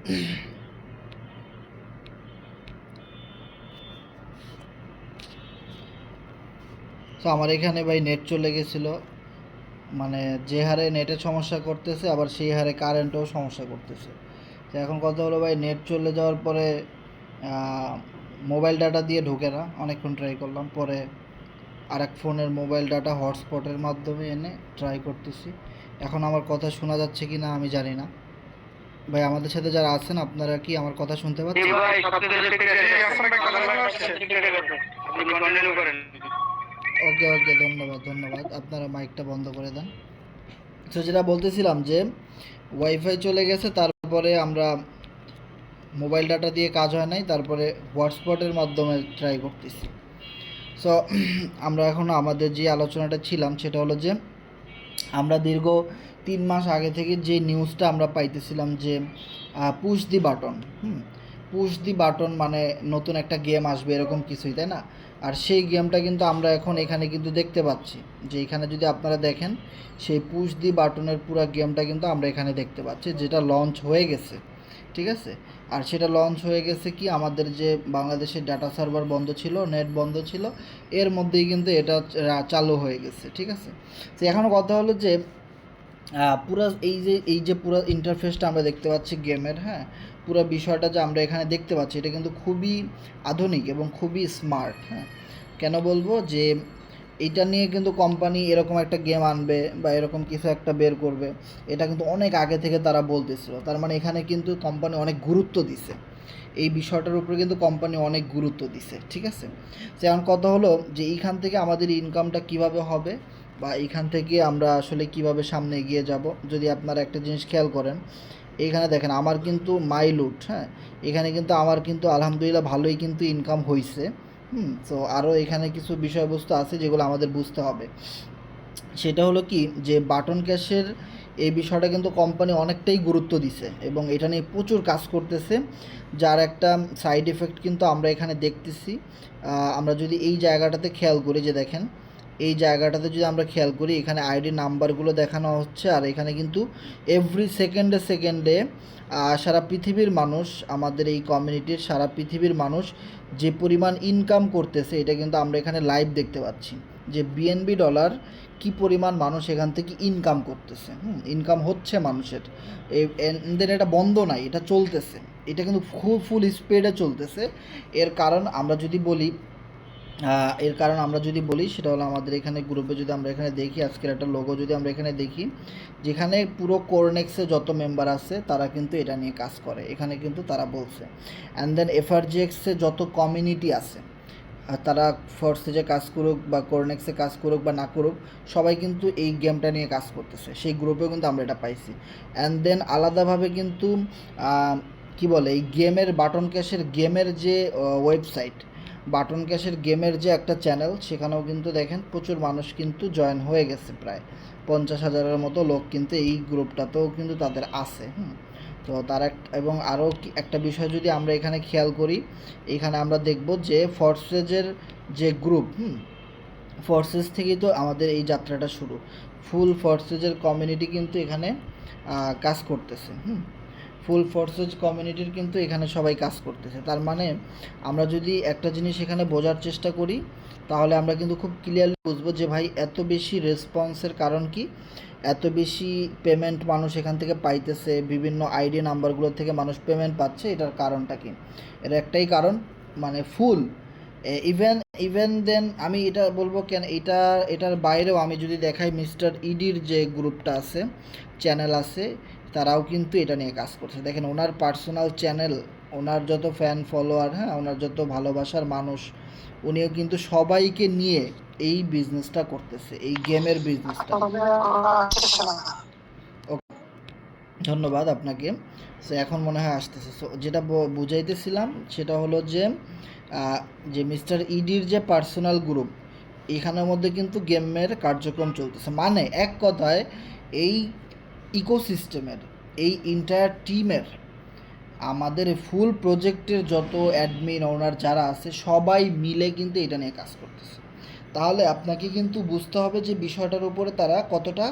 তো আমার এখানে ভাই নেট চলে গেছিলো, মানে যে হারে নেটের সমস্যা করতেছে আবার সেই হারে কারেন্টও সমস্যা করতেছে। তো এখন কথা হলো ভাই, নেট চলে যাওয়ার পরে মোবাইল ডাটা দিয়ে ঢোকে না, অনেকক্ষণ ট্রাই করলাম, পরে আরেক ফোনের মোবাইল ডাটা হটস্পটের মাধ্যমে এনে ট্রাই করতেছি। এখন আমার কথা শোনা যাচ্ছে কি না আমি জানি না। ভাই আমাদের সাথে যারা আছেন আপনারা কি আমার কথা শুনতে পাচ্ছেন? ওকে ওকে, ধন্যবাদ ধন্যবাদ, আপনারা মাইকটা বন্ধ করে দেন। তো যেটা বলতেছিলাম যে ওয়াইফাই চলে গেছে, তারপরে আমরা মোবাইল ডাটা দিয়ে কাজ হয় নাই, তারপরে হটস্পটের মাধ্যমে ট্রাই করতেছি। সো আমরা এখন আমাদের যে আলোচনাটা ছিলাম সেটা হলো যে আমরা দীর্ঘ 3 মাস আগে থেকে যে নিউজটা আমরা পাইতেছিলাম যে পুশ দি বাটন, পুশ দি বাটন মানে নতুন একটা গেম আসবে এরকম কিছুই, তাই না? আর সেই গেমটা কিন্তু আমরা এখন এখানে কিন্তু দেখতে পাচ্ছি, যে এখানে যদি আপনারা দেখেন সেই পুশ দি বাটনের পুরো গেমটা কিন্তু আমরা এখানে দেখতে পাচ্ছি, যেটা লঞ্চ হয়ে গেছে, ঠিক আছে? আর সেটা লঞ্চ হয়ে গেছে কি, আমাদের যে বাংলাদেশের ডাটা সার্ভার বন্ধ ছিল, নেট বন্ধ ছিল, এর মধ্যেই কিন্তু এটা চালু হয়ে গেছে, ঠিক আছে? তো এখনও কথা হলো যে পুরো এই যে পুরো ইন্টারফেসটা আমরা দেখতে পাচ্ছি গেমের, হ্যাঁ, পুরো বিষয়টা যে আমরা এখানে দেখতে পাচ্ছি এটা কিন্তু খুবই আধুনিক এবং খুবই স্মার্ট, হ্যাঁ। কেন বলবো যে এইটা নিয়ে কিন্তু কোম্পানি এরকম একটা গেম আনবে বা এরকম কিছু একটা বের করবে, এটা কিন্তু অনেক আগে থেকে তারা বলতেছিল। তার মানে এখানে কিন্তু কোম্পানি অনেক গুরুত্ব দিছে, এই বিষয়টার উপরে কিন্তু কোম্পানি অনেক গুরুত্ব দিছে, ঠিক আছে? যেমন কথা হলো যে এইখান থেকে আমাদের ইনকামটা কিভাবে হবে বা এইখান থেকে আমরা আসলে কিভাবে সামনে এগিয়ে যাব, যদি আপনারা একটা জিনিস খেয়াল করেন, এখানে দেখেন আমার কিন্তু মাইলুট, হ্যাঁ, এখানে কিন্তু আমার কিন্তু আলহামদুলিল্লাহ ভালোই কিন্তু ইনকাম হয়েছে। তো আরও এখানে কিছু বিষয়বস্তু আছে যেগুলো আমাদের বুঝতে হবে। সেটা হলো কি, যে বাটন ক্যাশের এই বিষয়টা কিন্তু কোম্পানি অনেকটাই গুরুত্ব দিছে এবং এটা নিয়ে প্রচুর কাজ করতেছে, যার একটা সাইড এফেক্ট কিন্তু আমরা এখানে দেখতেছি। আমরা যদি এই জায়গাটাতে খেয়াল করি, যে দেখেন এই জায়গাটাতে যদি আমরা খেয়াল করি, এখানে আইডি নাম্বারগুলো দেখানো হচ্ছে, আর এখানে কিন্তু এভরি সেকেন্ডে সেকেন্ডে সারা পৃথিবীর মানুষ, আমাদের এই কমিউনিটির সারা পৃথিবীর মানুষ যে পরিমাণ ইনকাম করতেছে এটা কিন্তু আমরা এখানে লাইভ দেখতে পাচ্ছি, যে বিএনবি ডলার কি পরিমাণ মানুষ এখান থেকে ইনকাম করতেছে, ইনকাম হচ্ছে মানুষের। দেন এটা বন্ধ নাই, এটা চলতেছে, এটা কিন্তু খুব ফুল স্পিডে চলতেছে। এর কারণ আমরা যদি বলি সেটা হলো আমাদের এখানে গ্রুপে যদি আমরা এখানে দেখি, আজকের একটা লোগো যদি আমরা এখানে দেখি, যেখানে পুরো কোরনেক্সে যত মেম্বার আছে তারা কিন্তু এটা নিয়ে কাজ করে, এখানে কিন্তু তারা বলছে। অ্যান্ড দেন এফআরজিএক্সে যত কমিউনিটি আছে, তারা ফোর্সেজে কাজ করুক বা কোরনেক্সে কাজ করুক বা না করুক, সবাই কিন্তু এই গেমটা নিয়ে কাজ করতেছে, সেই গ্রুপেও কিন্তু আমরা এটা পাইছি। অ্যান্ড দেন আলাদাভাবে কিন্তু কি বলে, এই গেমের বাটন ক্যাশের গেমের যে ওয়েবসাইট, বাটন ক্যাশের গেমের যে একটা চ্যানেল, সেখানেও কিন্তু দেখেন প্রচুর মানুষ কিন্তু জয়েন হয়ে গেছে, প্রায় 50,000-এর মতো লোক কিন্তু এই গ্রুপটাতেও কিন্তু তাদের আছে। তো তার এবং আরও একটা বিষয় যদি আমরা এখানে খেয়াল করি, এখানে আমরা দেখব যে ফোর্সেজের যে গ্রুপ, ফোর্সেস থেকেই তো আমাদের এই যাত্রাটা শুরু, ফুল ফোর্সেজের কমিউনিটি কিন্তু এখানে কাজ করতেছে, ফুল ফোর্সেজ কমিউনিটির কিন্তু এখানে সবাই কাজ করতেছে। তার মানে আমরা যদি একটা জিনিস এখানে বোঝার চেষ্টা করি, তাহলে আমরা কিন্তু খুব ক্লিয়ারলি বুঝবো যে ভাই এত বেশি রেসপন্সের কারণ কি, এত বেশি পেমেন্ট মানুষ এখান থেকে পাইতেছে, বিভিন্ন আইডি নাম্বারগুলো থেকে মানুষ পেমেন্ট পাচ্ছে, এটার কারণটা কি? এর একটাই কারণ, মানে ফুল ইভেন দেন আমি এটা বলবো কেন, এটার বাইরেও আমি যদি দেখাই, মিস্টার ইডির যে গ্রুপটা আছে, চ্যানেল আছে, তারাও কিন্তু এটা নিয়ে কাজ করছে। দেখেন ওনার পার্সোনাল চ্যানেল, ওনার যত ফ্যান ফলোয়ার, হ্যাঁ, ওনার যত ভালোবাসার মানুষ, উনিও কিন্তু সবাইকে নিয়ে এই বিজনেসটা করতেছে, এই গেমের বিজনেসটা। ধন্যবাদ আপনাকে। সো এখন মনে হয় আসতেছে। সো যেটা বুঝাইতেছিলাম সেটা হলো যে যে মিস্টার ইডির যে পার্সোনাল গ্রুপ, এখানের মধ্যে কিন্তু গেমের কার্যক্রম চলতেছে, মানে এক কথায় এই ইকোসিস্টেমের, এই ইন্টায়ার টিমের, আমাদের ফুল প্রজেক্টের যত অ্যাডমিন ওনার যারা আছে সবাই মিলে কিন্তু এটা নিয়ে কাজ করতেছে। তাহলে আপনাকে কিন্তু বুঝতে হবে যে বিষয়টার উপরে তারা কতটা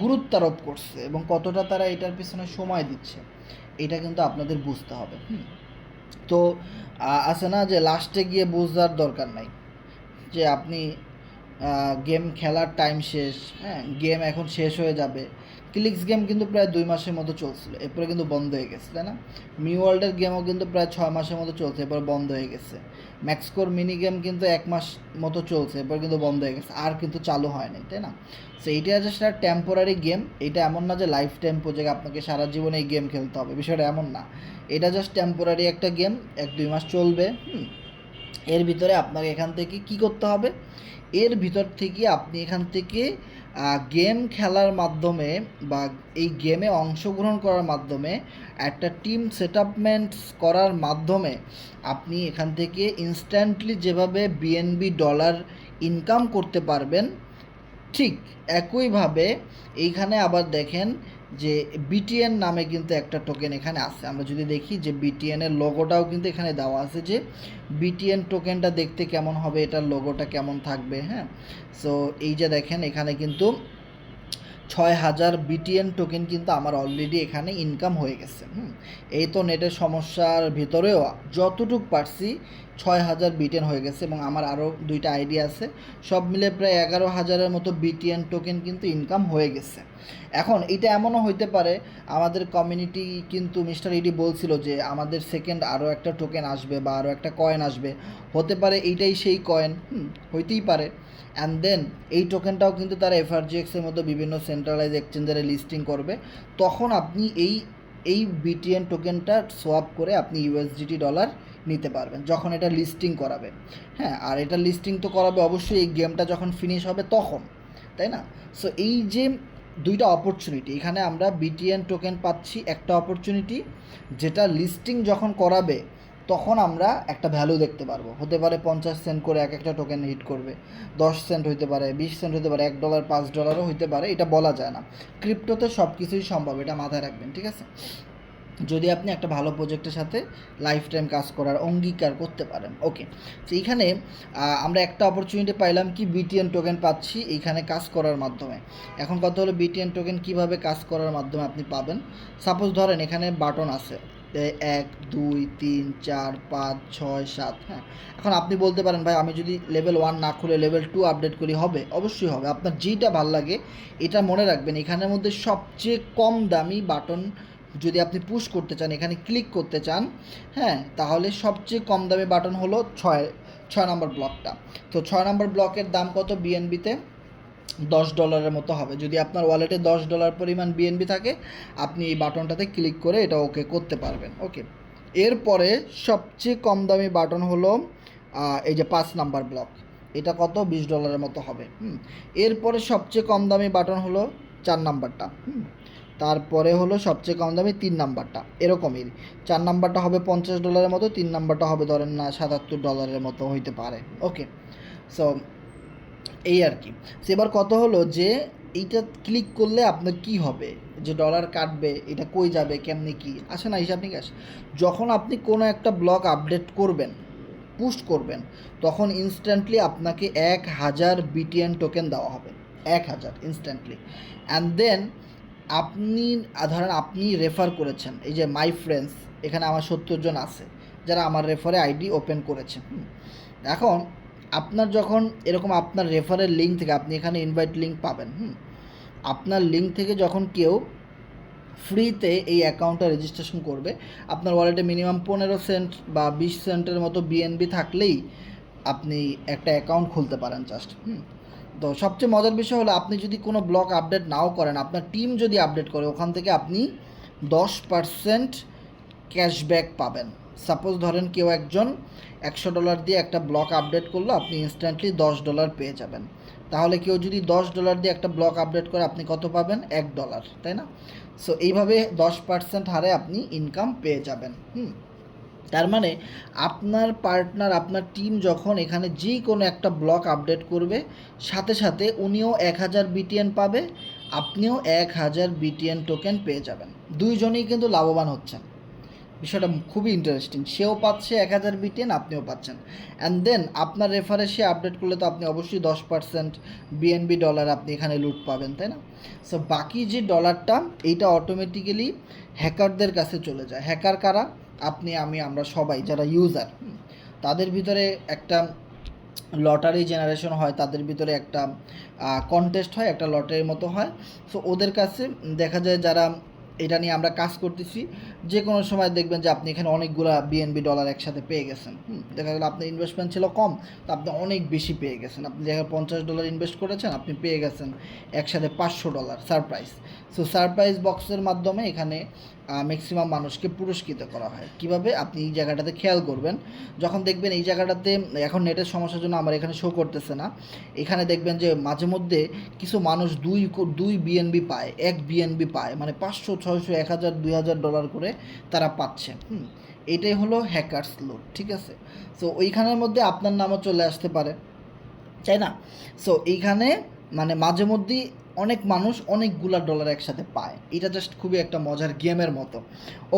গুরুত্ব আরোপ করছে এবং কতটা তারা এটার পিছনে সময় দিচ্ছে। এটা কিন্তু আপনাদের বুঝতে হবে। তো আছে না যে লাস্টে গিয়ে বোঝার দরকার নাই যে আপনি গেম খেলার টাইম শেষ, হ্যাঁ গেম এখন শেষ হয়ে যাবে। ক্লিক্স গেম কিন্তু প্রায় 2 মাসের মতো চলছিল, এরপরে কিন্তু বন্ধ হয়ে গেছে, তাই না? মি ওয়ার্ল্ডের গেমও কিন্তু প্রায় 6 মাসের মতো চলছে, এরপর বন্ধ হয়ে গেছে। ম্যাক্সকোর মিনি গেম কিন্তু 1 মাস মতো চলছে, এরপর কিন্তু বন্ধ হয়ে গেছে, আর কিন্তু চালু হয়নি, তাই না? সো এইটা জাস্ট একটা টেম্পোরারি গেম, এটা এমন না যে লাইফ টাইম প্রজেক্ট আপনাকে সারা জীবনে এই গেম খেলতে হবে, বিষয়টা এমন না। এটা জাস্ট টেম্পোরারি একটা গেম, 1-2 মাস চলবে। এর ভিতরে আপনাকে এখান থেকে কি করতে হবে, এর ভিতর থেকে আপনি এখান থেকে গেম খেলার মাধ্যমে বা এই গেমে অংশগ্রহণ করার মাধ্যমে একটা টিম সেটআপমেন্টস করার মাধ্যমে আপনি এখান থেকে ইনস্ট্যান্টলি যেভাবে বিএনবি ডলার ইনকাম করতে পারবেন, ঠিক একইভাবে এইখানে আবার দেখেন যে বিটিএন নামে কিন্তু একটা টোকেন এখানে আছে। আমরা যদি দেখি যে বিটিএনের লোগোটাও কিন্তু এখানে দেওয়া আছে, যে বিটিএন টোকেনটা দেখতে কেমন হবে, এটার লোগোটা কেমন থাকবে। হ্যাঁ, সো এই যে দেখেন এখানে কিন্তু 6000 বিটিএন টোকেন কিন্তু আমার অলরেডি এখানে ইনকাম হয়ে গেছে। এই তো নেটের সমস্যার ভিতরেও যতটুক পারছি 6000 বিটিএন হয়ে গেছে, এবং আমার আরও 2টা আইডি আছে, সব মিলে প্রায় 11,000-এর মতো বিটিএন টোকেন কিন্তু ইনকাম হয়ে গেছে। এখন এটা এমনও হইতে পারে, আমাদের কমিউনিটি কিন্তু মিস্টার ইডি বলছিল যে আমাদের সেকেন্ড আরও একটা টোকেন আসবে বা আরও একটা কয়েন আসবে, হতে পারে এইটাই সেই কয়েন, হইতেই পারে। অ্যান্ড দেন এই টোকেনটাও কিন্তু তারা এফআরজিএক্সের মতো বিভিন্ন সেন্ট্রালাইজ এক্সচেঞ্জারে লিস্টিং করবে, তখন আপনি এই বিটিএন টোকেনটা সোয়াপ করে আপনি ইউএসডিটি ডলার নিতে পারবেন যখন এটা লিস্টিং করাবে। হ্যাঁ, আর এটা লিস্টিং তো করাবে অবশ্যই এই গেমটা যখন ফিনিশ হবে তখন, তাই না? সো এই যে 2টা অপরচুনিটি, এখানে আমরা বিটিএন টোকেন পাচ্ছি একটা অপরচুনিটি, যেটা লিস্টিং যখন করাবে তখন আমরা একটা ভ্যালু দেখতে পারবো, হতে পারে 50 সেন্ট করে এক একটা টোকেন হিট করবে, 10 সেন্ট হইতে পারে, 20 সেন্ট হতে পারে, $1 $5 হইতে পারে, এটা বলা যায় না। ক্রিপ্টোতে সব কিছুই সম্ভব, এটা মাথায় রাখবেন, ঠিক আছে? যদি আপনি একটা ভালো প্রজেক্টের সাথে লাইফ টাইম কাজ করার অঙ্গীকার করতে পারেন। ওকে, তো এইখানে আমরা একটা অপরচুনিটি পাইলাম কি, বিটিএন টোকেন পাচ্ছি এইখানে কাজ করার মাধ্যমে। এখন কথা হলো বিটিএন টোকেন কিভাবে কাজ করার মাধ্যমে আপনি পাবেন। সাপোজ ধরেন এখানে বাটন আছে 1 2 3 4 5 6 7। হ্যাঁ, এখন আপনি বলতে পারেন ভাই আমি যদি লেভেল 1 না খুলে লেভেল 2 আপডেট করি হবে? অবশ্যই হবে, আপনার যেইটা ভালো লাগে। এটা মনে রাখবেন, এখানের মধ্যে সবচেয়ে কম দামি বাটন যদি আপনি পুশ করতে চান, এখানে ক্লিক করতে চান, হ্যাঁ, তাহলে সবচেয়ে কম দামি বাটন হলো 6 নম্বর ব্লকটা। তো 6 নম্বর ব্লকের দাম কত বিএনবিতে? $10 মতো হবে। যদি আপনার ওয়ালেটে $10 পরিমাণ বিএনবি থাকে, আপনি এই বাটনটাতে ক্লিক করে এটা ওকে করতে পারবেন। ওকে, এরপরে সবচেয়ে কম দামি বাটন হলো এই যে 5 নাম্বার ব্লক, এটা কত? $20 মতো হবে। এরপরে সবচেয়ে কম দামি বাটন হলো 4 নাম্বারটা। তারপরে হলো সবচেয়ে কম দামি 3 নাম্বারটা, এরকমই। 4 নাম্বারটা হবে $50 মতো, 3 নাম্বারটা হবে ধরেন না $77 মতো হইতে পারে। ওকে, সো এই আর কি। সো এবার কত হলো যে এইটা ক্লিক করলে আপনার কি হবে, যে ডলার কাটবে, এটা কই যাবে, কেমনি কি আসে না হিসাব নিকাশ। যখন আপনি কোনো একটা ব্লক আপডেট করবেন, পুশ করবেন, তখন ইনস্ট্যান্টলি আপনাকে 1000 বিটিএন টোকেন দেওয়া হবে, 1000 ইনস্ট্যান্টলি। অ্যান্ড দেন আপনি ধরেন আপনি রেফার করেছেন, এই যে মাই ফ্রেন্ডস, এখানে আমার 70 জন আছে যারা আমার রেফারে আইডি ওপেন করেছে। এখন আপনার যখন এরকম আপনার রেফারের লিঙ্ক থেকে আপনি এখানে ইনভাইট লিঙ্ক পাবেন, আপনার লিঙ্ক থেকে যখন কেউ ফ্রিতে এই অ্যাকাউন্টটা রেজিস্ট্রেশন করবে, আপনার ওয়ালেটে মিনিমাম 15 সেন্ট বা 20 সেন্টের মতো বিএনবি থাকলেই আপনি একটা অ্যাকাউন্ট খুলতে পারেন জাস্ট। তো সবচেয়ে মজার বিষয় হলো, আপনি যদি কোনো ব্লক আপডেট নাও করেন, আপনার টিম যদি আপডেট করে, ওখান থেকে আপনি 10% ক্যাশব্যাক পাবেন। সাপোজ ধরেন কেউ একজন $100 দিয়ে একটা ব্লক আপডেট করলো, আপনি ইনস্ট্যান্টলি $10 পেয়ে যাবেন। তাহলে কেউ যদি $10 দিয়ে একটা ব্লক আপডেট করে, আপনি কত পাবেন? $1, তাই না? সো এইভাবে 10% হারে আপনি ইনকাম পেয়ে যাবেন। তার মানে আপনার পার্টনার, আপনার টিম যখন এখানে যে কোনো একটা ব্লক আপডেট করবে, সাথে সাথে উনিও 1000 বিটিএন পাবে, আপনিও 1000 বিটিএন টোকেন পেয়ে যাবেন। দুইজনেই কিন্তু লাভবান হচ্ছেন। বিষয়টা খুবই ইন্টারেস্টিং। সেও পাচ্ছে 1000 BTN, আপনিও পাচ্ছেন। অ্যান্ড দেন আপনার রেফারে সে আপডেট করলে তো আপনি অবশ্যই 10% বিএনবি ডলার আপনি এখানে লুট পাবেন, তাই না? সো বাকি যে ডলারটা এইটা অটোমেটিক্যালি হ্যাকারদের কাছে চলে যায়। হ্যাকার কারা? আপনি, আমি, আমরা সবাই যারা ইউজার, তাদের ভিতরে একটা লটারি জেনারেশন হয়, তাদের ভিতরে একটা কন্টেস্ট হয়, একটা লটারির মতো হয়। সো ওদের কাছে দেখা যায় যারা এটা নিয়ে আমরা কাজ করতেছি, যে কোনো সময় দেখবেন যে আপনি এখানে অনেকগুলো বিএনবি ডলার একসাথে পেয়ে গেছেন। দেখা গেলো আপনার ইনভেস্টমেন্ট ছিল কম, তো আপনি অনেক বেশি পেয়ে গেছেন। আপনি দেখা $50 ইনভেস্ট করেছেন, আপনি পেয়ে গেছেন একসাথে $500 সারপ্রাইজ। সো সারপ্রাইজ বক্সের মাধ্যমে এখানে ম্যাক্সিমাম মানুষকে পুরস্কৃত করা হয়। কিভাবে? আপনি এই জায়গাটাতে খেয়াল করবেন, যখন দেখবেন এই জায়গাটাতে এখন নেটের সমস্যার জন্য আমার এখানে শো করতেছে না, এখানে দেখবেন যে মাঝে মধ্যে কিছু মানুষ দুই বিএনবি পায়, 1 বিএনবি পায়, মানে 500, 600, 1000, $2000 করে তারা পাচ্ছে। এটাই হলো হ্যাকার্স লুট, ঠিক আছে? সো ওইখানের মধ্যে আপনার নামও চলে আসতে পারে, তাই না? সো এইখানে মানে মাঝে মধ্যেই অনেক মানুষ অনেকগুলা ডলার একসাথে পায়। এটা জাস্ট খুবই একটা মজার গেমের মতো।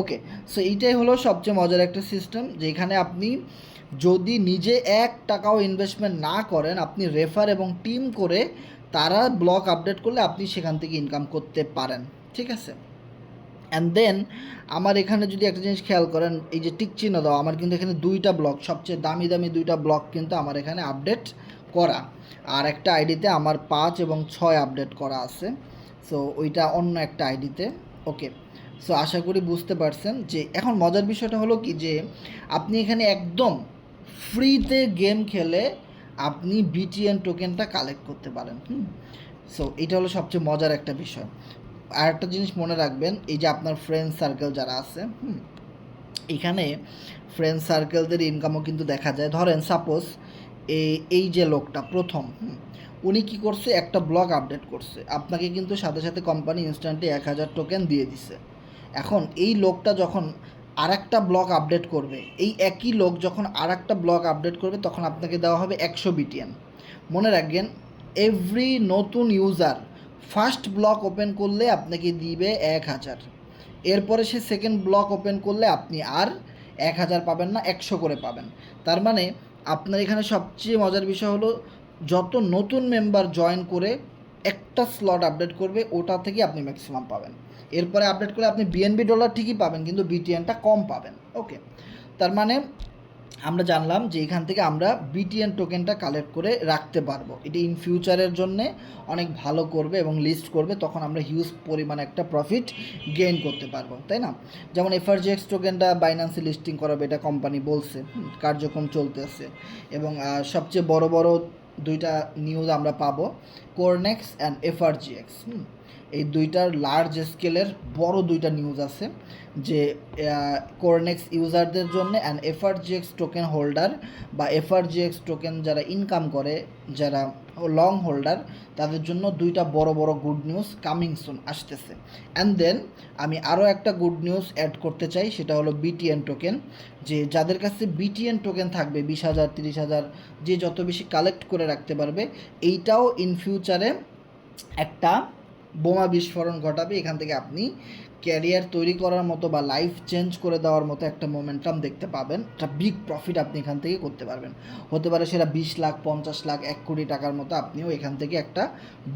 ওকে, সো এইটাই হলো সবচেয়ে মজার একটা সিস্টেম, যেখানে আপনি যদি নিজে 1 টাকাও ইনভেস্টমেন্ট না করেন, আপনি রেফার এবং টিম করে তারা ব্লক আপডেট করলে আপনি সেখান থেকে ইনকাম করতে পারেন, ঠিক আছে? অ্যান্ড দেন আমার এখানে যদি একটা জিনিস খেয়াল করেন, এই যে টিক চিহ্ন দাও, আমার কিন্তু এখানে 2টা ব্লক, সবচেয়ে দামি দামি 2টা ব্লক কিন্তু আমার এখানে আপডেট করা। আর একটা আইডিতে আমার 5 এবং 6 আপডেট করা আছে। সো ওইটা অন্য একটা আইডিতে। ওকে, সো আশা করি বুঝতে পারছেন যে এখন মজার বিষয়টা হলো কি, যে আপনি এখানে একদম ফ্রিতে গেম খেলে আপনি বিটিএন টোকেনটা কালেক্ট করতে পারেন। সো এটা হলো সবচেয়ে মজার একটা বিষয়। আর একটা জিনিস মনে রাখবেন, এই যে আপনার ফ্রেন্ড সার্কেল যারা আছে, এখানে ফ্রেন্ড সার্কেলদের ইনকামও কিন্তু দেখা যায়। ধরেন সাপোজ এই যে লোকটা প্রথম, উনি কি করছে, একটা ব্লগ আপডেট করছে, আপনাকে কিন্তু সাথে সাথে কোম্পানি ইনস্ট্যান্টলি 1000 টোকেন দিয়ে দিছে। এখন এই লোকটা যখন আর একটা ব্লগ আপডেট করবে, এই একই লোক যখন আর একটা ব্লগ আপডেট করবে, তখন আপনাকে দেওয়া হবে 100 বিটিএন। মনে রাখবেন, এভরি নতুন ইউজার ফার্স্ট ব্লক ওপেন করলে আপনাকে দিবে 1000। এরপরে সে সেকেন্ড ব্লক ওপেন করলে আপনি আর 1000 পাবেন না, 100 করে পাবেন। তার মানে আপনার এখানে সবচেয়ে মজার বিষয় হলো, যত নতুন মেম্বার জয়েন করে একটা স্লট আপডেট করবে, ওটা থেকে আপনি ম্যাক্সিমাম পাবেন। এরপরে আপডেট করলে আপনি বিএনবি ডলার ঠিকই পাবেন, কিন্তু বিটিএনটা কম পাবেন। ওকে, তার মানে আমরা জানলাম যে এখান থেকে আমরা বিটিএন টোকেনটা কালেক্ট করে রাখতে পারবো। এটি ইন ফিউচারের জন্যে অনেক ভালো করবে এবং লিস্ট করবে, তখন আমরা হিউজ পরিমাণে একটা প্রফিট গেইন করতে পারবো, তাই না? যেমন এফআরজিএক্স টোকেনটা বাইন্যান্সে লিস্টিং করাবে, এটা কোম্পানি বলছে, কার্যক্রম চলতেছে। এবং সবচেয়ে বড় বড় 2টা নিউজ আমরা পাবো, কোরনেক্স অ্যান্ড এফআরজিএক্স। এই 2টার লার্জ স্কেলের বড় 2টা নিউজ আছে, যে কোরনেক্স ইউজারদের জন্য অ্যান্ড এফআরজিএক্স টোকেন হোল্ডার বা এফআরজিএক্স টোকেন যারা ইনকাম করে, যারা লং হোল্ডার, তাদের জন্য 2টা বড় বড় গুড নিউজ কামিং সুন আসতেছে। অ্যান্ড দেন আমি আরও একটা গুড নিউজ অ্যাড করতে চাই, সেটা হলো বিটিএন টোকেন। যে যাদের কাছে বিটিএন টোকেন থাকবে 20,000, 30,000, যে যত বেশি কালেক্ট করে রাখতে পারবে, এইটাও ইন ফিউচারে একটা বোমা বিস্ফোরণ ঘটাবে। এখান থেকে আপনি ক্যারিয়ার তৈরি করার মতো বা লাইফ চেঞ্জ করে দেওয়ার মতো একটা মোমেন্টাম দেখতে পাবেন। একটা বিগ প্রফিট আপনি এখান থেকে করতে পারবেন। হতে পারে সেটা 20 লাখ, 50 লাখ, 1 কোটি টাকার মতো আপনিও এখান থেকে একটা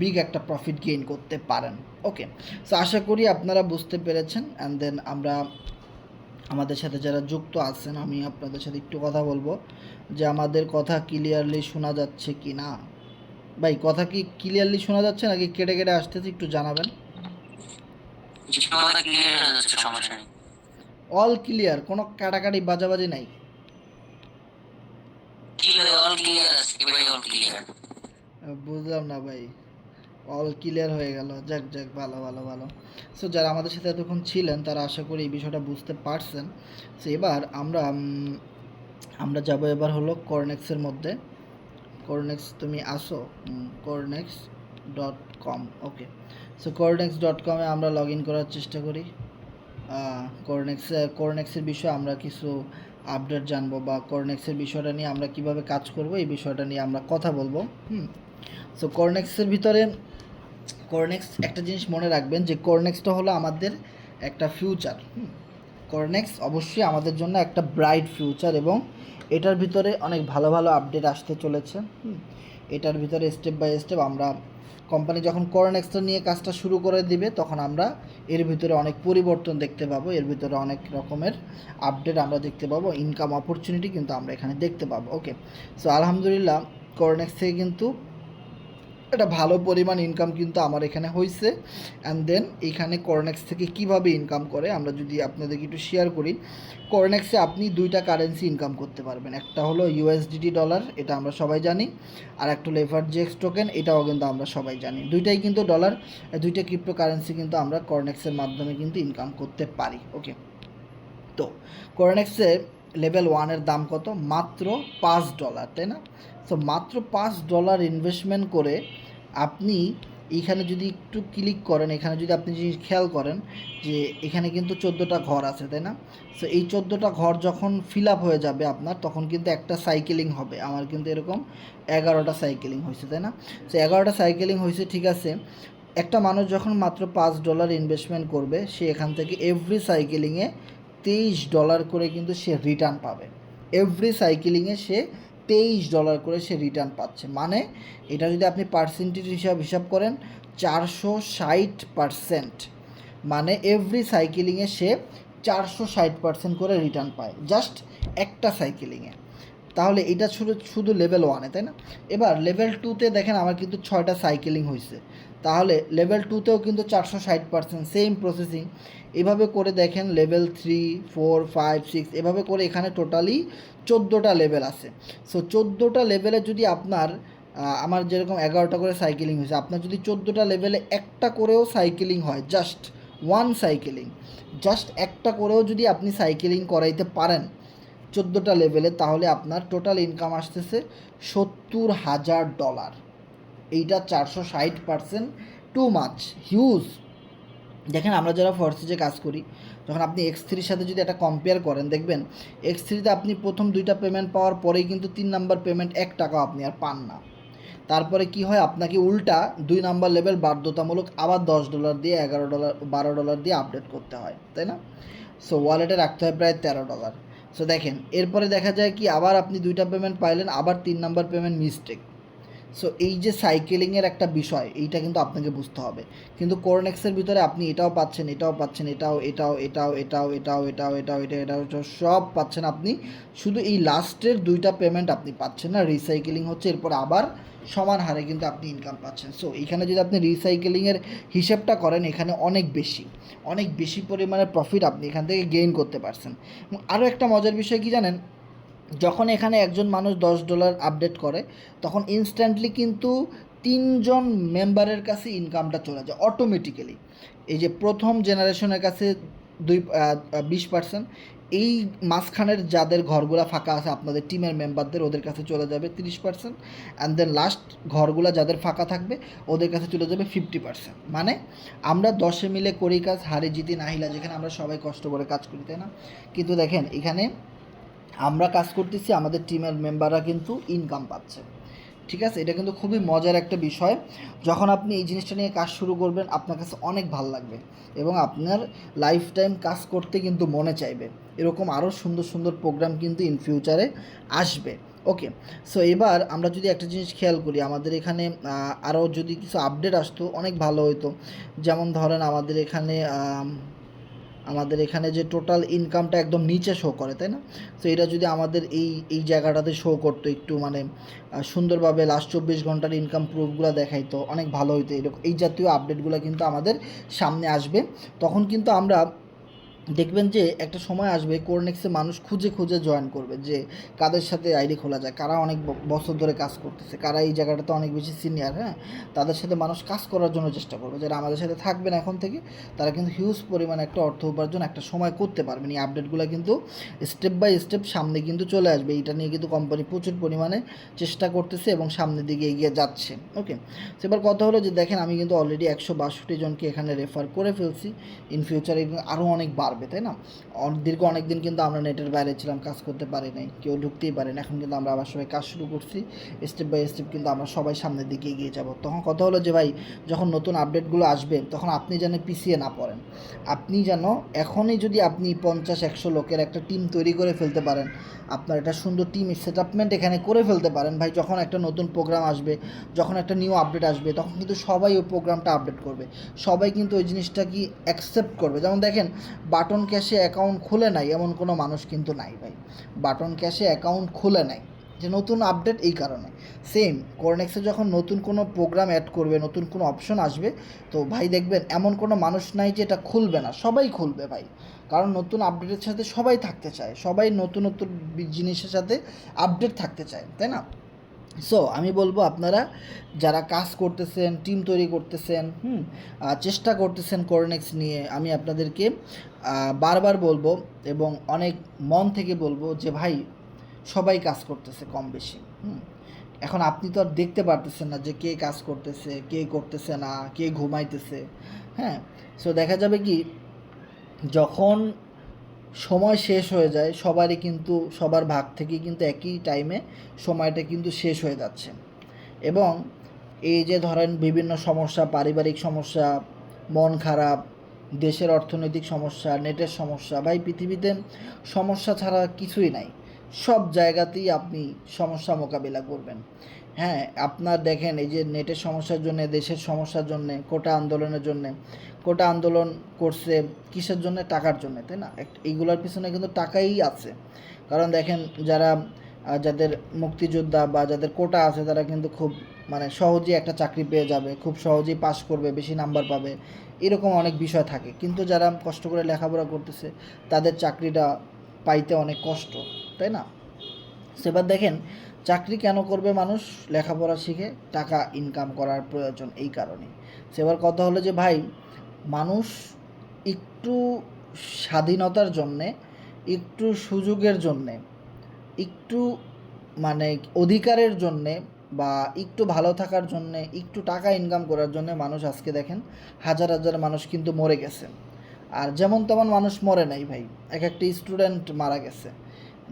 বিগ একটা প্রফিট গেইন করতে পারেন। ওকে, সো আশা করি আপনারা বুঝতে পেরেছেন। অ্যান্ড দেন আমরা আমাদের সাথে যারা যুক্ত আছেন, আমি আপনাদের সাথে একটু কথা বলবো যে আমাদের কথা ক্লিয়ারলি শোনা যাচ্ছে কি না। ভাই, কথা কি ক্লিয়ারলি শোনা যাচ্ছে নাকি কেটে কেটে আসতেছে, একটু জানাবেন। অল ক্লিয়ার, কোনো কাটাকাটি বাজাবাজি নাই। বুঝলাম না ভাই, অল ক্লিয়ার হয়ে গেল। যাক যাক, ভালো ভালো ভালো। সো যারা আমাদের সাথে এতক্ষণ ছিলেন তারা আশা করি এই বিষয়টা বুঝতে পারছেন। সো এবার আমরা যাব এবার হলো কর্নেক্সের মধ্যে। কর্নেক্স তুমি আসো, cornex.com। ওকে, সো cornex.com-এ আমরা লগ ইন করার চেষ্টা করি। কর্নেক্সের বিষয়ে আমরা কিছু আপডেট জানবো, বা কর্নেক্সের বিষয়টা নিয়ে আমরা কিভাবে কাজ করব, এই বিষয়টা নিয়ে আমরা কথা বলবো। সো কর্নেক্সের ভিতরে কর্নেক্স একটা জিনিস মনে রাখবেন, যে কর্নেক্সটা হলো আমাদের একটা ফিউচার। কর্নেক্স অবশ্যই আমাদের জন্য একটা ব্রাইট ফিউচার, এবং এটার ভিতরে অনেক ভালো ভালো আপডেট আসতে চলেছে। এটার ভিতরে স্টেপ বাই স্টেপ আমরা কোম্পানি যখন কর্নেক্সটা নিয়ে কাজটা শুরু করে দিবে তখন আমরা এর ভিতরে অনেক পরিবর্তন দেখতে পাবো, এর ভিতরে অনেক রকমের আপডেট আমরা দেখতে পাবো, ইনকাম অপরচুনিটি কিন্তু আমরা এখানে দেখতে পাবো। ওকে, সো আলহামদুলিল্লাহ কর্নেক্স থেকে কিন্তু একটা ভালো পরিমাণ ইনকাম কিন্তু আমার এখানে হয়েছে। অ্যান্ড দেন এইখানে কর্নেক্স থেকে কিভাবে ইনকাম করে আমরা যদি আপনাদেরকে একটু শেয়ার করি। কর্নেক্সে আপনি দুইটা কারেন্সি ইনকাম করতে পারবেন, একটা হলো ইউএসডিটি ডলার, এটা আমরা সবাই জানি, আর একটা হলো এফআরজিএক্স টোকেন, এটাও কিন্তু আমরা সবাই জানি। দুইটাই কিন্তু ডলার, দুইটা ক্রিপ্টো কারেন্সি কিন্তু আমরা কর্নেক্সের মাধ্যমে কিন্তু ইনকাম করতে পারি। ওকে, তো কর্নেক্সের লেভেল 1-এর দাম কত? মাত্র $5, তাই না? সো মাত্র $5 ইনভেস্টমেন্ট করে আপনি এইখানে যদি একটু ক্লিক করেন, এখানে যদি আপনি জিনিস খেয়াল করেন যে এখানে কিন্তু 14টা ঘর আছে, তাই না? সো এই 14টা ঘর যখন ফিল আপ হয়ে যাবে আপনার, তখন কিন্তু একটা সাইকেলিং হবে। আমার কিন্তু এরকম 11টা সাইকেলিং হয়েছে, তাই না? সো 11টা সাইকেলিং হয়েছে, ঠিক আছে। একটা মানুষ যখন মাত্র $5 ইনভেস্টমেন্ট করবে, সে এখান থেকে এভরি সাইকেলিংয়ে $23 করে কিন্তু সে রিটার্ন পাবে। এভরি সাইকেলিংয়ে সে $23 করে সে রিটার্ন পাচ্ছে। মানে এটা যদি আপনি পার্সেন্টেজ হিসাব করেন 460%, মানে এভরি সাইকেলিংয়ে সে 460% করে রিটার্ন পায় জাস্ট একটা সাইকেলিংয়ে। তাহলে এটা শুধু লেভেল 1-এ, তাই না? এবার লেভেল 2-তে দেখেন আমার কিন্তু 6টা সাইকেলিং হয়েছে, তাহলে লেভেল 2-তেও কিন্তু 460%, সেম প্রসেসিং। এভাবে করে দেখেন লেভেল 3, 4, 5, 6 এভাবে করে এখানে টোটালি 14টা লেভেল আছে। সো 14টা লেভেলে যদি আপনার আমার যেরকম 11টা করে সাইকেলিং হয়েছে, আপনার যদি 14টা লেভেলে একটা করেও সাইকেলিং হয়, জাস্ট ওয়ান সাইকেলিং, জাস্ট একটা করেও যদি আপনি সাইকেলিং করাইতে পারেন 14টা লেভেলে, তাহলে আপনার টোটাল ইনকাম আসতেছে $70,000। এইটা 460%, টু মাচ, হিউজ। দেখেন আমরা যারা ফরসিজে কাজ করি, যখন আপনি X3-র সাথে যদি এটা কম্পেয়ার করেন, দেখবেন X3-তে আপনি প্রথম 2টা পেমেন্ট পাওয়ার পরেই কিন্তু 3 নাম্বার পেমেন্ট $1 আপনি আর পান না। তারপরে কি হয়, আপনাকে উল্টা 2 নাম্বার লেভেল বাধ্যতামূলক আবার $10 দিয়ে, $11, $12 দিয়ে আপডেট করতে হয়, তাই না? সো ওয়ালেটে রাখতে হয় প্রায় $13। সো দেখেন এরপরে দেখা যায় কি, আবার আপনি 2টা পেমেন্ট পাইলেন, আবার 3 নাম্বার পেমেন্ট মিস্টেক। সো এই যে সাইকেলিংয়ের একটা বিষয়, এইটা কিন্তু আপনাকে বুঝতে হবে। কিন্তু কর্নেক্সের ভিতরে আপনি এটাও পাচ্ছেন, এটাও পাচ্ছেন, এটাও সব পাচ্ছেন আপনি, শুধু এই লাস্টের 2টা পেমেন্ট আপনি পাচ্ছেন না, রিসাইকেলিং হচ্ছে, এরপর আবার সমান হারে কিন্তু আপনি ইনকাম পাচ্ছেন। সো এইখানে যদি আপনি রিসাইকেলিংয়ের হিসেবটা করেন, এখানে অনেক বেশি পরিমাণে প্রফিট আপনি এখান থেকে গেইন করতে পারছেন। এবং আরও একটা মজার বিষয় কি জানেন, যখন এখানে একজন মানুষ $10 আপডেট করে, তখন ইনস্ট্যান্টলি কিন্তু 3জন মেম্বারের কাছে ইনকামটা চলে যায় অটোমেটিক্যালি। এই যে প্রথম জেনারেশনের কাছে 20%, এই মাঝখানের যাদের ঘরগুলা ফাঁকা আছে আপনাদের টিমের মেম্বারদের, ওদের কাছে চলে যাবে 30%, অ্যান্ড দেন লাস্ট ঘরগুলা যাদের ফাঁকা থাকবে ওদের কাছে চলে যাবে 50%। মানে আমরা 10 মিলে করি কাজ, হারে জিতি নাহিলা, যেখানে আমরা সবাই কষ্ট করে কাজ করি, তাই না? কিন্তু দেখেন এখানে আমরা কাজ করতেছি, আমাদের টিমের মেম্বাররা কিন্তু ইনকাম পাচ্ছে, ঠিক আছে? এটা কিন্তু খুবই মজার একটা বিষয়। যখন আপনি এই জিনিসটা নিয়ে কাজ শুরু করবেন, আপনার কাছে অনেক ভালো লাগবে এবং আপনার লাইফ টাইম কাজ করতে কিন্তু মনে চাইবে। এরকম আরও সুন্দর সুন্দর প্রোগ্রাম কিন্তু ইন ফিউচারে আসবে। ওকে, সো এবার আমরা যদি একটা জিনিস খেয়াল করি, আমাদের এখানে আরও যদি কিছু আপডেট আসতো অনেক ভালো হতো। যেমন ধরেন আমাদের এখানে যে টোটাল ইনকামটা একদম নিচে শো করে, তাই না? তো এটা যদি আমাদের এই জায়গাটাতে শো করতো একটু, মানে সুন্দরভাবে লাস্ট 24 ঘন্টার ইনকাম প্রুফগুলো দেখাইতো, অনেক ভালো হইতো। এরকম এই জাতীয় আপডেটগুলো কিন্তু আমাদের সামনে আসবে। তখন কিন্তু আমরা দেখবেন যে একটা সময় আসবে কোরনেক্সে মানুষ খুঁজে খুঁজে জয়েন করবে, যে কাদের সাথে আইডি খোলা যায়, কারা অনেক বছর ধরে কাজ করতেছে, কারা এই জায়গাটাতে অনেক বেশি সিনিয়র, হ্যাঁ, তাদের সাথে মানুষ কাজ করার জন্য চেষ্টা করবে। যারা আমাদের সাথে থাকবেন এখন থেকে, তারা কিন্তু হিউজ পরিমাণে একটা অর্থ উপার্জন একটা সময় করতে পারবেন। এই আপডেটগুলো কিন্তু স্টেপ বাই স্টেপ সামনে কিন্তু চলে আসবে। এটা নিয়ে কিন্তু কোম্পানি প্রচুর পরিমাণে চেষ্টা করতেছে এবং সামনের দিকে এগিয়ে যাচ্ছে। ওকে, এবার কথা হলো যে দেখেন আমি কিন্তু অলরেডি 162 জনকে এখানে রেফার করে ফেলছি। ইন ফিউচারে আরও অনেক বাড়বে। পারবে, তাই না? দীর্ঘ অনেক দিন কিন্তু আমরা নেটের বাইরে ছিলাম, কাজ করতে পারি নাই, কেউ ঢুকতেই পারে না। এখন কিন্তু আমরা আবার সবাই কাজ শুরু করছি, স্টেপ বাই স্টেপ কিন্তু আমরা সবাই সামনের দিকে এগিয়ে যাব। তখন কথা হলো যে ভাই, যখন নতুন আপডেটগুলো আসবে তখন আপনি যেন পিছিয়ে না পড়েন। আপনি যেন এখনই যদি আপনি 50-100 লোকের একটা টিম তৈরি করে ফেলতে পারেন, আপনার একটা সুন্দর টিম সেটআপমেন্ট এখানে করে ফেলতে পারেন ভাই, যখন একটা নতুন প্রোগ্রাম আসবে, যখন একটা নিউ আপডেট আসবে, তখন কিন্তু সবাই ওই প্রোগ্রামটা আপডেট করবে, সবাই কিন্তু ওই জিনিসটা কি অ্যাকসেপ্ট করবে। যেমন দেখেন, বাটন ক্যাশে অ্যাকাউন্ট খুলে নাই এমন কোনো মানুষ কিন্তু নাই ভাই, বাটন ক্যাশে অ্যাকাউন্ট খুলে নাই, যে নতুন আপডেট এই কারণে। সেম কোরনেক্সে যখন নতুন কোনো প্রোগ্রাম অ্যাড করবে, নতুন কোনো অপশন আসবে, তো ভাই দেখবেন এমন কোনো মানুষ নাই যে এটা খুলবে না, সবাই খুলবে ভাই। কারণ নতুন আপডেটের সাথে সবাই থাকতে চায়, সবাই নতুন নতুন জিনিসের সাথে আপডেট থাকতে চায়, তাই না? সো আমি বলবো, আপনারা যারা কাজ করতেছেন, টিম তৈরি করতেছেন, চেষ্টা করতেছেন কোরনেক্স নিয়ে, আমি আপনাদেরকে বারবার বলবো এবং অনেক মন থেকে বলবো যে ভাই, সবাই কাজ করতেছে কম বেশি। এখন আপনি তো আর দেখতে পারতেছেন না যে কে কাজ করতেছে, কে করতেছে না, কে ঘুমাইতেছে। হ্যাঁ, সো দেখা যাবে কি, যখন সময় শেষ হয়ে যায় সবারই, কিন্তু সবার ভাগ থেকে কিন্তু একই টাইমে সময়টা কিন্তু শেষ হয়ে যাচ্ছে। এবং এই যে ধরেন বিভিন্ন সমস্যা, পারিবারিক সমস্যা, মন খারাপ, দেশের অর্থনৈতিক সমস্যা, নেটের সমস্যা, ভাই পৃথিবীতে সমস্যা ছাড়া কিছুই নাই। সব জায়গাতেই আপনি সমস্যা মোকাবিলা করবেন। হ্যাঁ, আপনার দেখেন, এই যে নেটের সমস্যার জন্য, দেশের সমস্যার জন্য, কোটা আন্দোলনের জন্য, কোটা আন্দোলন করছে কিসের জন্য? টাকার জন্য, তাই না? এইগুলোর পিছনে কিন্তু টাকাই আছে। কারণ দেখেন, যাদের মুক্তিযোদ্ধা বা যাদের কোটা আছে, তারা কিন্তু খুব মানে সহজেই একটা চাকরি পেয়ে যাবে, খুব সহজেই পাস করবে, বেশি নাম্বার পাবে, এরকম অনেক বিষয় থাকে। কিন্তু যারা কষ্ট করে লেখাপড়া করতেছে, তাদের চাকরিটা পাইতে অনেক কষ্ট, তাই না? সেবার দেখেন, চাকরি কেন করবে মানুষ? লেখাপড়া শিখে টাকা ইনকাম করার প্রয়োজন, এই কারণে। সেবার কথা হলো যে ভাই, মানুষ একটু স্বাধীনতার জন্যে, একটু সুযোগের জন্যে, একটু মানে অধিকারের জন্যে, বা একটু ভালো থাকার জন্যে, একটু টাকা ইনকাম করার জন্যে মানুষ আজকে দেখেন হাজার হাজার মানুষ কিন্তু মরে গেছে। আর যেমন তেমন মানুষ মরে নাই ভাই, এক একটা স্টুডেন্ট মারা গেছে,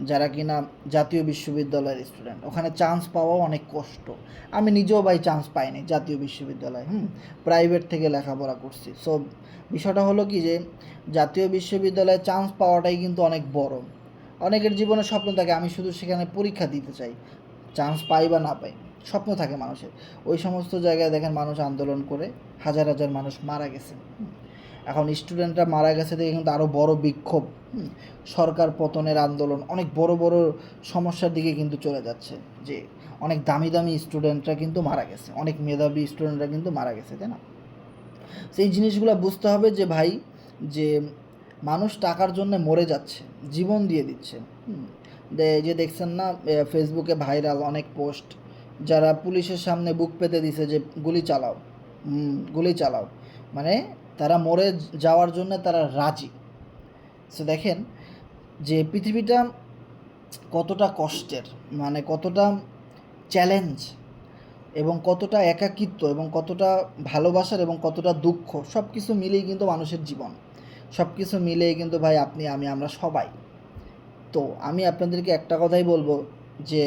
যারা কিনা জাতীয় বিশ্ববিদ্যালয়ের স্টুডেন্ট, ওখানে চান্স পাওয়াও অনেক কষ্ট। আমি নিজেও ভাই চান্স পাইনি জাতীয় বিশ্ববিদ্যালয়ে, প্রাইভেট থেকে লেখাপড়া করছি। সো বিষয়টা হলো কি, যে জাতীয় বিশ্ববিদ্যালয়ে চান্স পাওয়াটাই কিন্তু অনেক বড়। অনেকের জীবনে স্বপ্ন থাকে, আমি শুধু সেখানে পরীক্ষা দিতে চাই, চান্স পাই বা না পাই, স্বপ্ন থাকে মানুষের। ওই সমস্ত জায়গায় দেখেন মানুষ আন্দোলন করে হাজার হাজার মানুষ মারা গেছে। এখন স্টুডেন্টরা মারা গেছে দেখে কিন্তু আরও বড় বিক্ষোভ, সরকার পতনের আন্দোলন, অনেক বড় বড় সমস্যার দিকে কিন্তু চলে যাচ্ছে, যে অনেক দামি দামি স্টুডেন্টরা কিন্তু মারা গেছে, অনেক মেধাবী স্টুডেন্টরা কিন্তু মারা গেছে, তাই না? সেই জিনিসগুলো বুঝতে হবে যে ভাই, যে মানুষ টাকার জন্য মরে যাচ্ছে, জীবন দিয়ে দিচ্ছে। যে দেখছেন না, ফেসবুকে ভাইরাল অনেক পোস্ট, যারা পুলিশের সামনে বুক পেতে দিছে যে গুলি চালাও, গুলি চালাও, মানে তারা মরে যাওয়ার জন্য তারা রাজি। সো দেখেন যে পৃথিবীটা কতটা কষ্টের, মানে কতটা চ্যালেঞ্জ, এবং কতটা একাকিত্ব, এবং কতটা ভালোবাসার, এবং কতটা দুঃখ, সব কিছু মিলেই কিন্তু মানুষের জীবন, সব কিছু মিলেই কিন্তু ভাই আপনি, আমি, আমরা সবাই। তো আমি আপনাদেরকে একটা কথাই বলবো, যে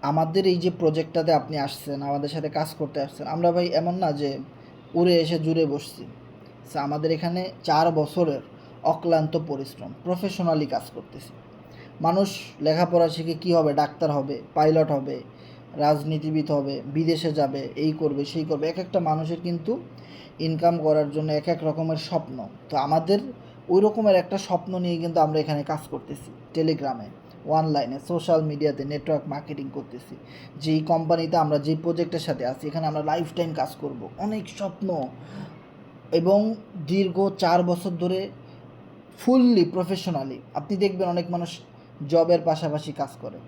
আমাদের এই যে প্রজেক্টটাতে আপনি আসছেন, আমাদের সাথে কাজ করতে আসছেন, আমরা ভাই এমন না যে উড়ে এসে জুড়ে বসছি। আমাদের এখানে 4 বছরের অক্লান্ত পরিশ্রম, প্রফেশনালি কাজ করতেছি। মানুষ লেখাপড়া শিখে কী হবে? ডাক্তার হবে, পাইলট হবে, রাজনীতিবিদ হবে, বিদেশে যাবে, এই করবে, সেই করবে। এক একটা মানুষের কিন্তু ইনকাম করার জন্য এক এক রকমের স্বপ্ন। তো আমাদের ওই রকমের একটা স্বপ্ন নিয়ে কিন্তু আমরা এখানে কাজ করতেছি, টেলিগ্রামে, অনলাইনে, সোশ্যাল মিডিয়াতে নেটওয়ার্ক মার্কেটিং করতেছি। যেই কোম্পানিতে আমরা, যেই প্রজেক্টের সাথে আছি, এখানে আমরা লাইফ টাইম কাজ করব, অনেক স্বপ্ন। এবং দীর্ঘ 4 বছর ধরে ফুললি প্রফেশনালি। আপনি দেখবেন অনেক মানুষ জবের পাশাপাশি কাজ করে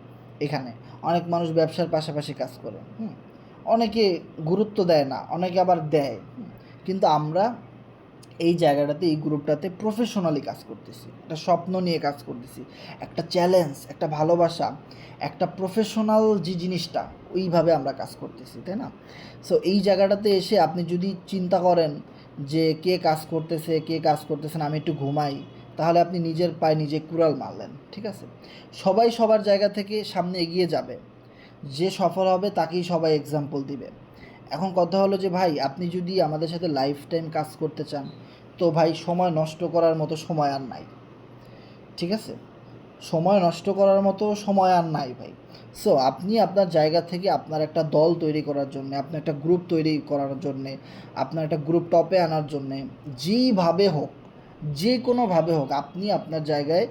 এখানে, অনেক মানুষ ব্যবসার পাশাপাশি কাজ করে, অনেকে গুরুত্ব দেয় না, অনেকে আবার দেয়। কিন্তু আমরা এই জায়গাটাতে, এই গ্রুপটাতে প্রফেশনালি কাজ করতেছি, একটা স্বপ্ন নিয়ে কাজ করতেছি, একটা চ্যালেঞ্জ, একটা ভালোবাসা, একটা প্রফেশনাল যে জিনিসটা, ওইভাবে আমরা কাজ করতেছি, তাই না? সো এই জায়গাটাতে এসে আপনি যদি চিন্তা করেন যে কে কাজ করতেছে, কে কাজ করতেছে না, আমি একটু ঘুমাই, তাহলে আপনি নিজের পায়ে নিজে কুড়াল মারলেন। ঠিক আছে, সবাই সবার জায়গা থেকে সামনে এগিয়ে যাবে, যে সফল হবে তাকেই সবাই এক্সাম্পল দিবে। এখন কথা হলো যে ভাই, আপনি যদি আমাদের সাথে লাইফ টাইম কাজ করতে চান, তো ভাই সময় নষ্ট করার মতো সময় আর নাই। ঠিক আছে, সময় নষ্ট করার মতো সময় আর নাই ভাই। সো আপনি আপনার জায়গা থেকে আপনার একটা দল তৈরি করার জন্য, আপনার একটা গ্রুপ তৈরি করার জন্যে, আপনার একটা গ্রুপ টপে আনার জন্যে, যেইভাবে হোক, যে কোনোভাবে হোক, আপনি আপনার জায়গায়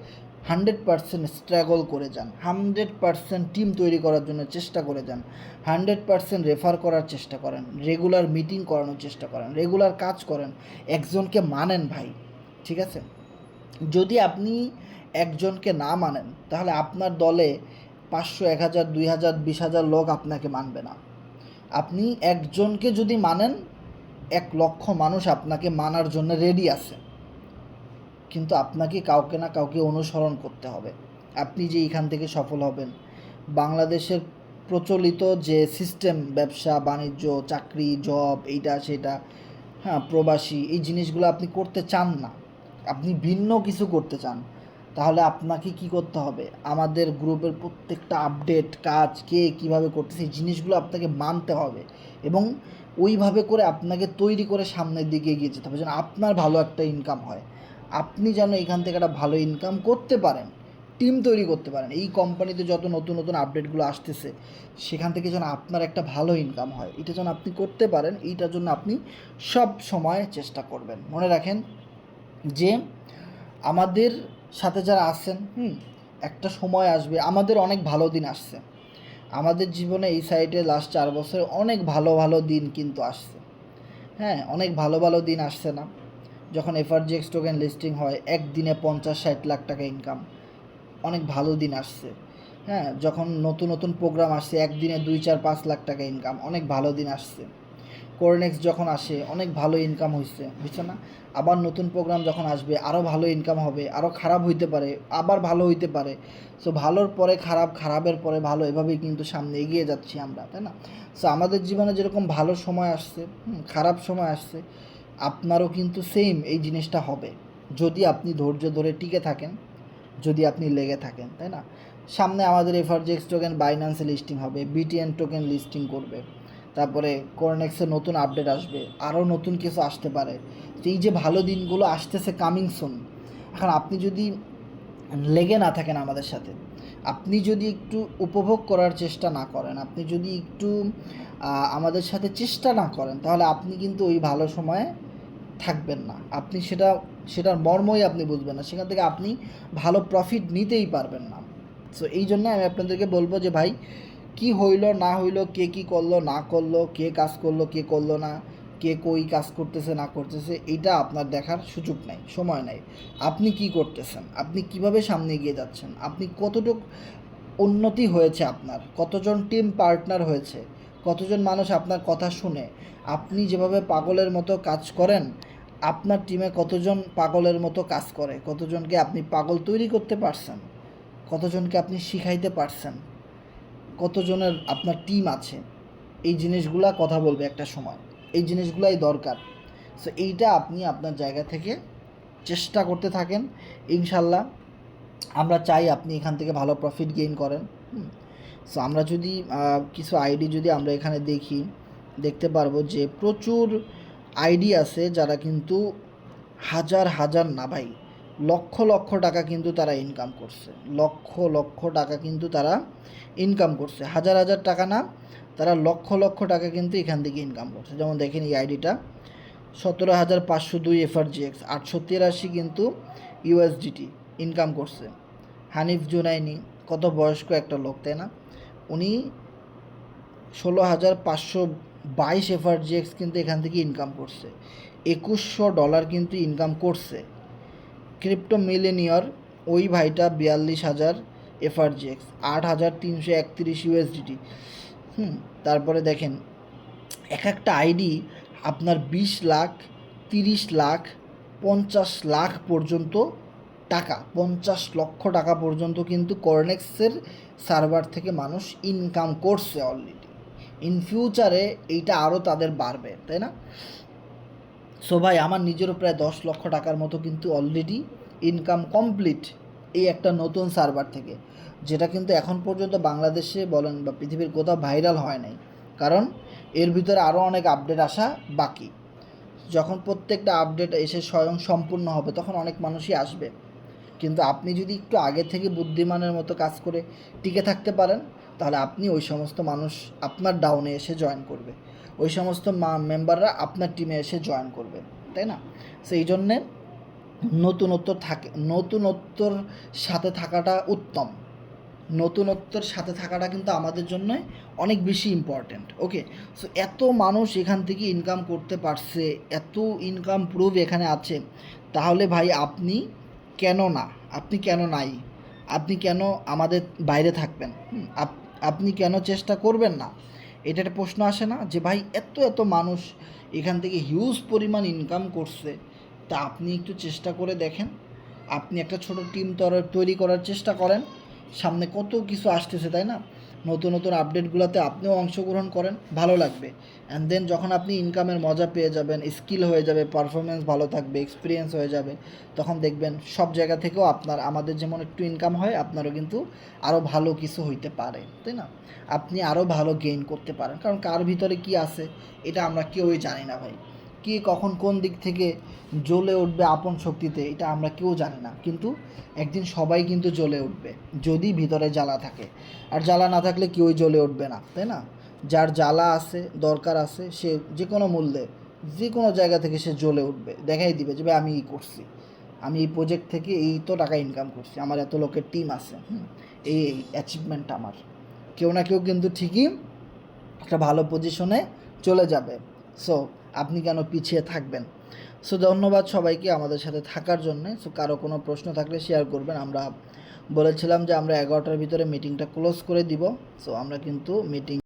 100% স্ট্রাগল করে যান, 100% টিম তৈরি করার জন্য চেষ্টা করে যান, 100% রেফার করার চেষ্টা করেন, রেগুলার মিটিং করানোর চেষ্টা করেন, রেগুলার কাজ করেন, একজনকে মানেন ভাই। ঠিক আছে, যদি আপনি একজনকে না মানেন, তাহলে আপনার দলে 500, 1000, 2000, 20,000 লোক আপনাকে মানবে না। আপনি একজনকে যদি মানেন, 1,00,000 মানুষ আপনাকে মানার জন্য রেডি আছে, কিন্তু আপনাকে কাউকে না কাউকে অনুসরণ করতে হবে। আপনি যে এখান থেকে সফল হবেন, বাংলাদেশের প্রচলিত যে সিস্টেম, ব্যবসা বাণিজ্য, চাকরি, জব, এইটা সেটা, হ্যাঁ, প্রবাসী, এই জিনিসগুলো আপনি করতে চান না, আপনি ভিন্ন কিছু করতে চান, তাহলে আপনাকে কি করতে হবে? আমাদের গ্রুপের প্রত্যেকটা আপডেট, কাজ, কে কীভাবে করতেছে, এই জিনিসগুলো আপনাকে মানতে হবে এবং ওইভাবে করে আপনাকে তৈরি করে সামনের দিকে এগিয়ে যেতে হবে, যেন আপনার ভালো একটা ইনকাম হয়, আপনি যেন এখান থেকে একটা ভালো ইনকাম করতে পারেন, টিম তৈরি করতে পারেন। এই কোম্পানিতে যত নতুন নতুন আপডেটগুলো আসতেছে, সেখান থেকে যেন আপনার একটা ভালো ইনকাম হয়, এটা যেন আপনি করতে পারেন, এইটার জন্য আপনি সব সময় চেষ্টা করবেন। মনে রাখেন যে আমাদের সাথে যারা আছেন, একটা সময় আসবে, আমাদের অনেক ভালো দিন আসছে, আমাদের জীবনে এই সাইডে লাস্ট 4 বছরে অনেক ভালো ভালো দিন কিন্তু আসছে। হ্যাঁ, অনেক ভালো ভালো দিন আসছে না? যখন এফআরজিএক্স টোকেন লিস্টিং হয়, একদিনে 50-60 লাখ টাকা ইনকাম, অনেক ভালো দিন আসছে। হ্যাঁ, যখন নতুন নতুন প্রোগ্রাম আসছে, একদিনে 2-4-5 লাখ টাকা ইনকাম, অনেক ভালো দিন আসছে। কোরনেক্স যখন আসে, অনেক ভালো ইনকাম হয়েছে, বুঝছো না? আবার নতুন প্রোগ্রাম যখন আসবে, আরও ভালো ইনকাম হবে, আরও খারাপ হইতে পারে, আবার ভালো হইতে পারে। সো ভালোর পরে খারাপ, খারাপের পরে ভালো, এভাবেই কিন্তু সামনে এগিয়ে যাচ্ছি আমরা, তাই না? সো আমাদের জীবনে যেরকম ভালো সময় আসছে, খারাপ সময় আসছে, আপনারও কিন্তু সেম এই জিনিসটা হবে, যদি আপনি ধৈর্য ধরে টিকে থাকেন, যদি আপনি লেগে থাকেন, তাই না? সামনে আমাদের এফআরজিএক্স টোকেন বাইন্যান্সে লিস্টিং হবে, বিটিএন টোকেন লিস্টিং করবে, তারপরে কোরনেক্সের নতুন আপডেট আসবে, আরও নতুন কিছু আসতে পারে। তো এই যে ভালো দিনগুলো আসতেছে, কামিং সুন, এখন আপনি যদি লেগে না থাকেন আমাদের সাথে, আপনি যদি একটু উপভোগ করার চেষ্টা না করেন, আপনি যদি একটু আমাদের সাথে চেষ্টা না করেন, তাহলে আপনি কিন্তু ওই ভালো সময়ে থাকবেন না, আপনি সেটার মর্মই আপনি বুঝবেন না, সেখান থেকে আপনি ভালো প্রফিট নিতেই পারবেন না। সো এই জন্য আমি আপনাদেরকে বলবো যে ভাই, কি হইলো না হইলো, কে কী করলো না করলো, কে কাজ করলো কে করলো না, কে কই কাজ করতেছে না করতেছে, এইটা আপনার দেখার সুযোগ নাই, সময় নাই। আপনি কি করতেছেন, আপনি কিভাবে সামনে এগিয়ে যাচ্ছেন, আপনি কতটুকু উন্নতি হয়েছে আপনার, কতজন টিম পার্টনার হয়েছে, কতজন মানুষ আপনার কথা শুনে, আপনি যেভাবে পাগলের মতো কাজ করেন, আপনার টিমে কতজন পাগলের মতো কাজ করে, কতজনকে আপনি পাগল তৈরি করতে পারছেন, কতজনকে আপনি শিখাইতে পারছেন, কতজনের আপনার টিম আছে, এই জিনিসগুলা কথা বলবে একটা সময়, এই জিনিসগুলাই দরকার। সো এইটা আপনি আপনার জায়গা থেকে চেষ্টা করতে থাকেন, ইনশাল্লাহ আমরা চাই আপনি এখান থেকে ভালো প্রফিট গেইন করেন। সো আমরা যদি কিছু আইডি যদি আমরা এখানে দেখতে পারবো যে প্রচুর আইডি আছে যারা কিন্তু হাজার হাজার না ভাই, লক্ষ লক্ষ টাকা কিন্তু তারা ইনকাম করছে, লক্ষ লক্ষ টাকা কিন্তু তারা ইনকাম করছে, হাজার হাজার টাকা না, তারা লক্ষ লক্ষ টাকা কিন্তু এখান থেকে ইনকাম করছে। যেমন দেখেন এই আইডিটা 17,502 এফআরজিএক্স, 883 কিন্তু ইউএসডিটি ইনকাম করছে। হানিফ জুনাইনি, কত বয়স্ক একটা লোক, তাই না? উনি 16,522 এফআরজিএক্স কিন্তু এখান থেকে ইনকাম করছে, $2,100 কিন্তু ইনকাম করছে। ক্রিপ্টো মিলেনিয়র, ওই ভাইটা 42,000 এফআরজিএক্স, 8,331 ইউএসডিটি। তারপরে দেখেন এক একটা আইডি আপনার 20 লাখ, 30 লাখ, 50 লাখ পর্যন্ত টাকা, 50 লক্ষ টাকা পর্যন্ত কিন্তু কোরনেক্সের সার্ভার থেকে মানুষ ইনকাম করছে অলরেডি। ইন ফিউচারে এইটা আরও তাদের বাড়বে, তাই না? সো ভাই, আমার নিজেরও প্রায় 10 লক্ষ টাকার মতো কিন্তু অলরেডি ইনকাম কমপ্লিট এই একটা নতুন সার্ভার থেকে, যেটা কিন্তু এখন পর্যন্ত বাংলাদেশে বলেন বা পৃথিবীর কোথাও ভাইরাল হয় নাই, কারণ এর ভিতরে আরও অনেক আপডেট আসা বাকি। যখন প্রত্যেকটা আপডেট এসে স্বয়ং সম্পূর্ণ হবে তখন অনেক মানুষই আসবে, কিন্তু আপনি যদি একটু আগে থেকে বুদ্ধিমানের মতো কাজ করে টিকে থাকতে পারেন তাহলে আপনি ওই সমস্ত মানুষ আপনার ডাউনে এসে জয়েন করবে, ওই সমস্ত মেম্বাররা আপনার টিমে এসে জয়েন করবে, তাই না? সেই জন্যে নতুনত্বর সাথে থাকাটা উত্তম, নতুনত্বর সাথে থাকাটা কিন্তু আমাদের জন্য অনেক বেশি ইম্পর্ট্যান্ট। ওকে, সো এত মানুষ এখান থেকে ইনকাম করতে পারছে, এত ইনকাম প্রুফ এখানে আছে, তাহলে ভাই আপনি কেন না, আপনি কেন নাই, আপনি কেন আমাদের বাইরে থাকবেন? আপনি কেন চেষ্টা করবেন না? এটা একটা প্রশ্ন আসে না যে ভাই এত এত মানুষ এখান থেকে হিউজ পরিমাণ ইনকাম করছে, তা আপনি একটু চেষ্টা করে দেখেন, আপনি একটা ছোট টিম তৈরি করার চেষ্টা করেন, সামনে কত কিছু আসতেছে, তাই না? নতুন নতুন আপডেটগুলোতে আপনিও অংশগ্রহণ করেন, ভালো লাগবে। অ্যান্ড দেন যখন আপনি ইনকামের মজা পেয়ে যাবেন, স্কিল হয়ে যাবে, পারফরমেন্স ভালো থাকবে, এক্সপিরিয়েন্স হয়ে যাবে, তখন দেখবেন সব জায়গা থেকেও আমাদের যেমন একটু ইনকাম হয়, আপনারও কিন্তু আরও ভালো কিছু হইতে পারে, তাই না? আপনি আরও ভালো গেইন করতে পারেন, কারণ কার ভিতরে কি আছে এটা আমরা কেউই জানি না ভাই। কে কখন কোন দিক থেকে জ্বলে উঠবে আপন শক্তিতে এটা আমরা কেউ জানি না, কিন্তু একদিন সবাই কিন্তু জ্বলে উঠবে যদি ভিতরে জ্বালা থাকে, আর জ্বালা না থাকলে কেউই জ্বলে উঠবে না, তাই না? যার জ্বালা আছে, দরকার আছে, সে যে কোনো মূল্যে যে কোনো জায়গা থেকে সে জ্বলে উঠবে, দেখাই দিবে যে ভাই আমি এই করছি, আমি এই প্রজেক্ট থেকে এই তো টাকা ইনকাম করছি, আমার এত লোকের টিম আছে, এই অ্যাচিভমেন্ট আমার। কেউ না কেউ কিন্তু ঠিকই একটা ভালো পজিশনে চলে যাবে। সো আপনি কেন পিছিয়ে থাকবেন? সো ধন্যবাদ সবাইকে আমাদের সাথে থাকার জন্যে। সো কারো কোনো প্রশ্ন থাকলে শেয়ার করবেন। আমরা বলেছিলাম যে আমরা 11টার ভিতরে মিটিংটা ক্লোজ করে দিব। সো আমরা কিন্তু মিটিং